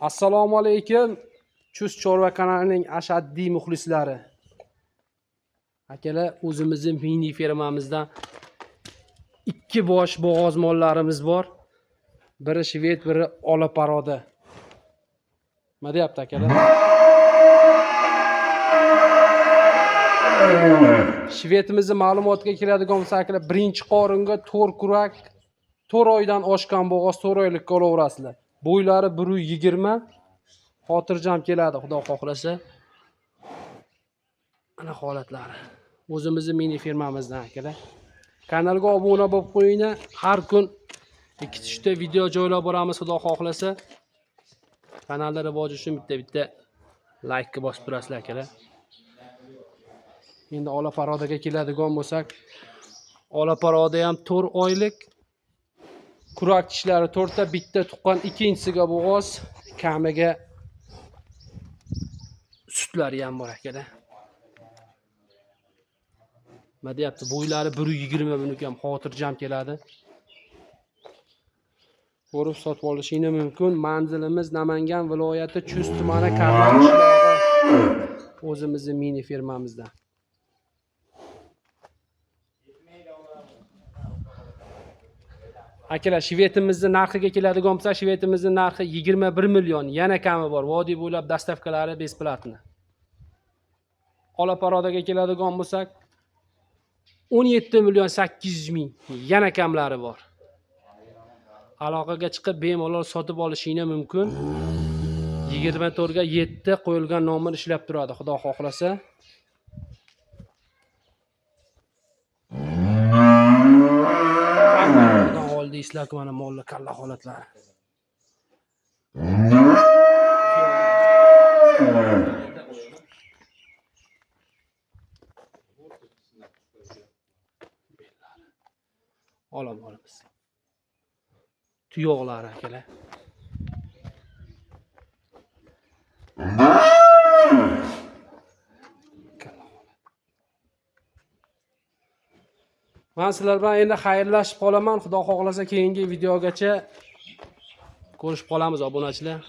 Assalomu alaykum. Chust Chorva kanalining ashaddiy muxlislari. Akalar, o'zimizning mini fermamizdan ikki bosh bo'g'oz mollarimiz bor. Biri shved, biri ola paroda. Nima deyapti akalar? Shvedimizning ma'lumotiga keladigan bo'lsa, akalar, birinchi qoringa 4 kurak, 4 oydan oshgan bo'g'oz 4 oylikka olaverasizlar. Bo'ylari 120, xotirjam keladi, xudo xohlasa. Ana holatlari. O'zimizning mini fermamizdan akalar. Kanalga obuna bo'lib qo'yinglar. Har kun 2-3 ta video joylab boramiz, xudo xohlasa. Kanalda rivoj uchun bitta like bosib turasizlar akalar. Endi ola parodaga keladigan bo'lsak, ola paroda ham 4 oylik. Kurak tishlari 4 ta, bitta tuqqan, ikkinchisiga bo'g'oz, kamiga sutlari ham bor akalar. Nima deyapti? Bo'ylari 120, buniki ham xotirjam keladi. Ko'rib sotib olishingiz mumkin. Manzilimiz Namangan viloyati Chust tumani Karmon qishlog'i. O'zimizning mini fermamizda. Akalar, shvetimizning narxiga keladigan bo'lsa, shvetimizning narxi 21 million, yana kami bor. Vodiy bo'ylab dastavkalari besplatni. Ola parodaga keladigan bo'lsak, 17 million 800 ming, yana kamlari bor. Aloqaga chiqib bemalol sotib olishingiz mumkin. 24 ga 7 qo'yilgan nomer ishlab turadi, xudo xohlasa. Deysizlar ki mana mollar kalla holatlari. Olamiz. Tuyoqlari akalar. Men sizlar bilan endi xayrlashib qolaman. Xudo xohlasa keyingi videogacha ko'rishib qolamiz obunachilar.